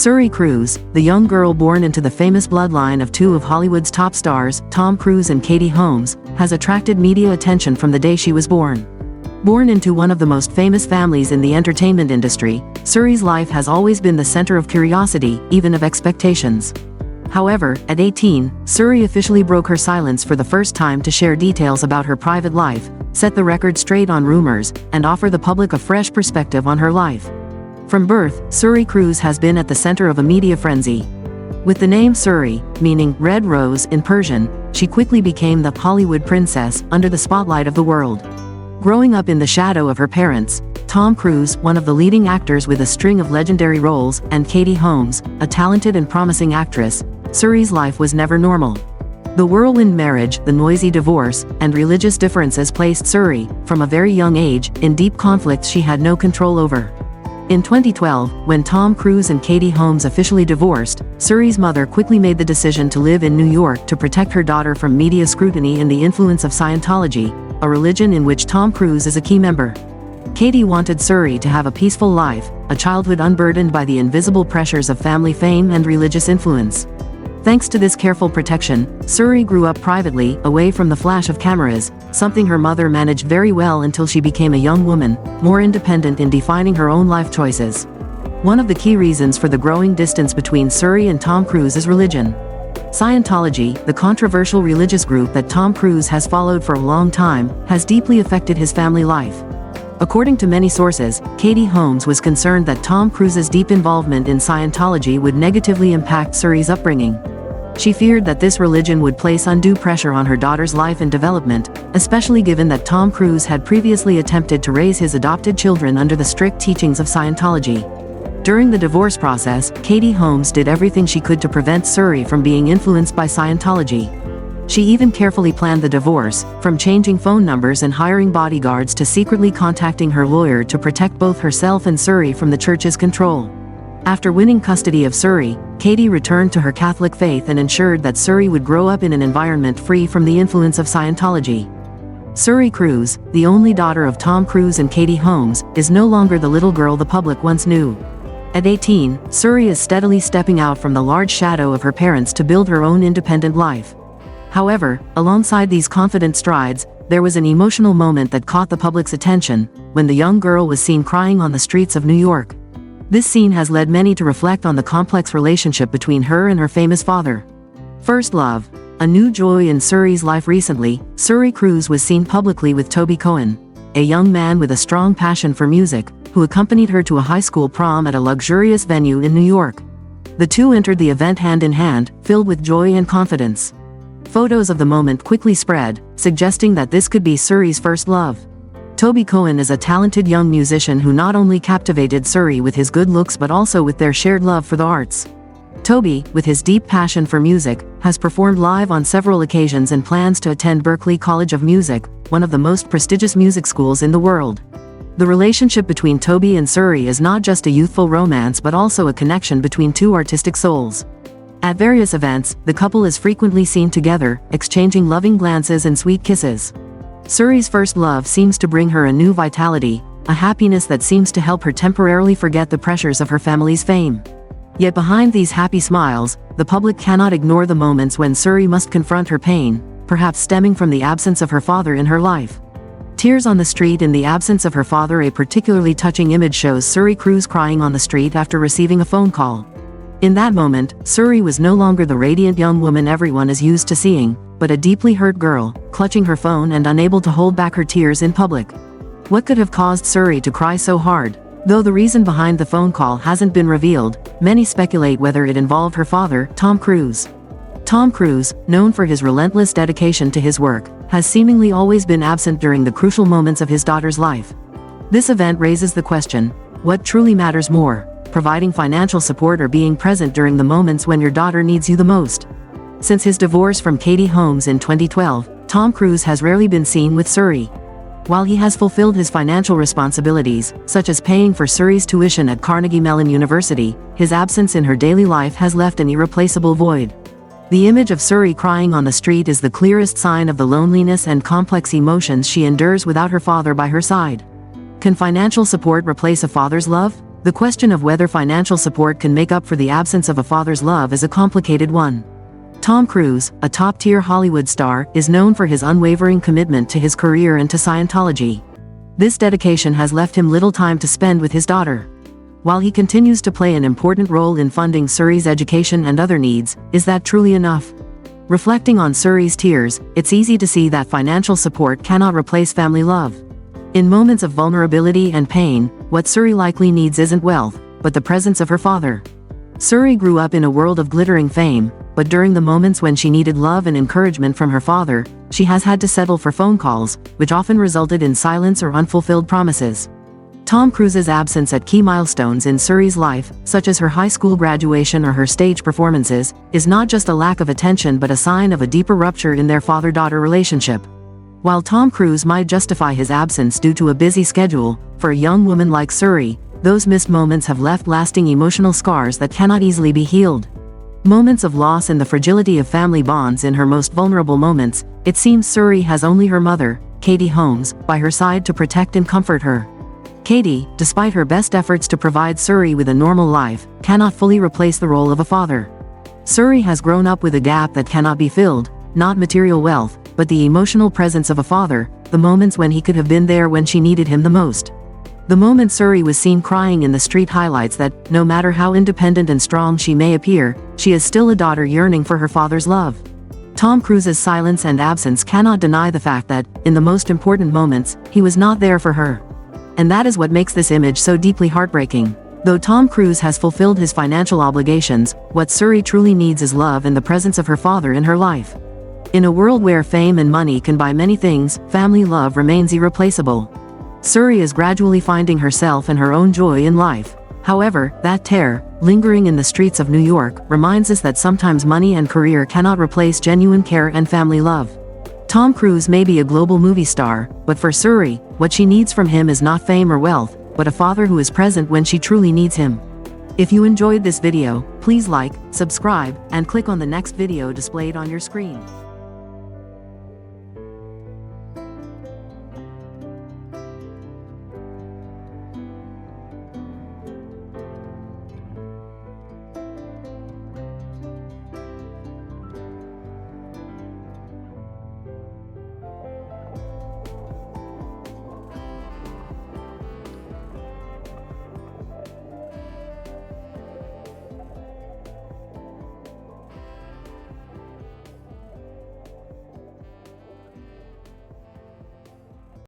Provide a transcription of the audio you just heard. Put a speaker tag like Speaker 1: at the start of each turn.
Speaker 1: Suri Cruise, the young girl born into the famous bloodline of two of Hollywood's top stars, Tom Cruise and Katie Holmes, has attracted media attention from the day she was born. Born into one of the most famous families in the entertainment industry, Suri's life has always been the center of curiosity, even of expectations. However, at 18, Suri officially broke her silence for the first time to share details about her private life, set the record straight on rumors, and offer the public a fresh perspective on her life. From birth, Suri Cruise has been at the center of a media frenzy. With the name Suri, meaning red rose in Persian, she quickly became the Hollywood princess under the spotlight of the world. Growing up in the shadow of her parents, Tom Cruise, one of the leading actors with a string of legendary roles, and Katie Holmes, a talented and promising actress, Suri's life was never normal. The whirlwind marriage, the noisy divorce, and religious differences placed Suri, from a very young age, in deep conflicts she had no control over. In 2012, when Tom Cruise and Katie Holmes officially divorced, Suri's mother quickly made the decision to live in New York to protect her daughter from media scrutiny and the influence of Scientology, a religion in which Tom Cruise is a key member. Katie wanted Suri to have a peaceful life, a childhood unburdened by the invisible pressures of family fame and religious influence. Thanks to this careful protection, Suri grew up privately, away from the flash of cameras, something her mother managed very well until she became a young woman, more independent in defining her own life choices. One of the key reasons for the growing distance between Suri and Tom Cruise is religion. Scientology, the controversial religious group that Tom Cruise has followed for a long time, has deeply affected his family life. According to many sources, Katie Holmes was concerned that Tom Cruise's deep involvement in Scientology would negatively impact Suri's upbringing. She feared that this religion would place undue pressure on her daughter's life and development, especially given that Tom Cruise had previously attempted to raise his adopted children under the strict teachings of Scientology. During the divorce process, Katie Holmes did everything she could to prevent Suri from being influenced by Scientology. She even carefully planned the divorce, from changing phone numbers and hiring bodyguards to secretly contacting her lawyer to protect both herself and Suri from the church's control. After winning custody of Suri, Katie returned to her Catholic faith and ensured that Suri would grow up in an environment free from the influence of Scientology. Suri Cruise, the only daughter of Tom Cruise and Katie Holmes, is no longer the little girl the public once knew. At 18, Suri is steadily stepping out from the large shadow of her parents to build her own independent life. However, alongside these confident strides, there was an emotional moment that caught the public's attention, when the young girl was seen crying on the streets of New York. This scene has led many to reflect on the complex relationship between her and her famous father. First love. A new joy in Suri's life. Recently, Suri Cruise was seen publicly with Toby Cohen, a young man with a strong passion for music, who accompanied her to a high school prom at a luxurious venue in New York. The two entered the event hand in hand, filled with joy and confidence. Photos of the moment quickly spread, suggesting that this could be Suri's first love. Toby Cohen is a talented young musician who not only captivated Suri with his good looks but also with their shared love for the arts. Toby, with his deep passion for music, has performed live on several occasions and plans to attend Berklee College of Music, one of the most prestigious music schools in the world. The relationship between Toby and Suri is not just a youthful romance but also a connection between two artistic souls. At various events, the couple is frequently seen together, exchanging loving glances and sweet kisses. Suri's first love seems to bring her a new vitality, a happiness that seems to help her temporarily forget the pressures of her family's fame. Yet behind these happy smiles, the public cannot ignore the moments when Suri must confront her pain, perhaps stemming from the absence of her father in her life. Tears on the street. In the absence of her father, a particularly touching image shows Suri Cruise crying on the street after receiving a phone call. In that moment, Suri was no longer the radiant young woman everyone is used to seeing, but a deeply hurt girl, clutching her phone and unable to hold back her tears in public. What could have caused Suri to cry so hard? Though the reason behind the phone call hasn't been revealed, many speculate whether it involved her father, Tom Cruise. Tom Cruise, known for his relentless dedication to his work, has seemingly always been absent during the crucial moments of his daughter's life. This event raises the question, what truly matters more? Providing financial support or being present during the moments when your daughter needs you the most? Since his divorce from Katie Holmes in 2012, Tom Cruise has rarely been seen with Suri. While he has fulfilled his financial responsibilities, such as paying for Suri's tuition at Carnegie Mellon University, his absence in her daily life has left an irreplaceable void. The image of Suri crying on the street is the clearest sign of the loneliness and complex emotions she endures without her father by her side. Can financial support replace a father's love? The question of whether financial support can make up for the absence of a father's love is a complicated one. Tom Cruise, a top-tier Hollywood star, is known for his unwavering commitment to his career and to Scientology. This dedication has left him little time to spend with his daughter. While he continues to play an important role in funding Suri's education and other needs, is that truly enough? Reflecting on Suri's tears, it's easy to see that financial support cannot replace family love. In moments of vulnerability and pain, what Suri likely needs isn't wealth, but the presence of her father. Suri grew up in a world of glittering fame, but during the moments when she needed love and encouragement from her father, she has had to settle for phone calls, which often resulted in silence or unfulfilled promises. Tom Cruise's absence at key milestones in Suri's life, such as her high school graduation or her stage performances, is not just a lack of attention but a sign of a deeper rupture in their father-daughter relationship. While Tom Cruise might justify his absence due to a busy schedule, for a young woman like Suri, those missed moments have left lasting emotional scars that cannot easily be healed. Moments of loss and the fragility of family bonds. In her most vulnerable moments, it seems Suri has only her mother, Katie Holmes, by her side to protect and comfort her. Katie, despite her best efforts to provide Suri with a normal life, cannot fully replace the role of a father. Suri has grown up with a gap that cannot be filled, not material wealth, but the emotional presence of a father, the moments when he could have been there when she needed him the most. The moment Suri was seen crying in the street highlights that, no matter how independent and strong she may appear, she is still a daughter yearning for her father's love. Tom Cruise's silence and absence cannot deny the fact that, in the most important moments, he was not there for her. And that is what makes this image so deeply heartbreaking. Though Tom Cruise has fulfilled his financial obligations, what Suri truly needs is love and the presence of her father in her life. In a world where fame and money can buy many things, family love remains irreplaceable. Suri is gradually finding herself and her own joy in life. However, that tear, lingering in the streets of New York, reminds us that sometimes money and career cannot replace genuine care and family love. Tom Cruise may be a global movie star, but for Suri, what she needs from him is not fame or wealth, but a father who is present when she truly needs him. If you enjoyed this video, please like, subscribe, and click on the next video displayed on your screen.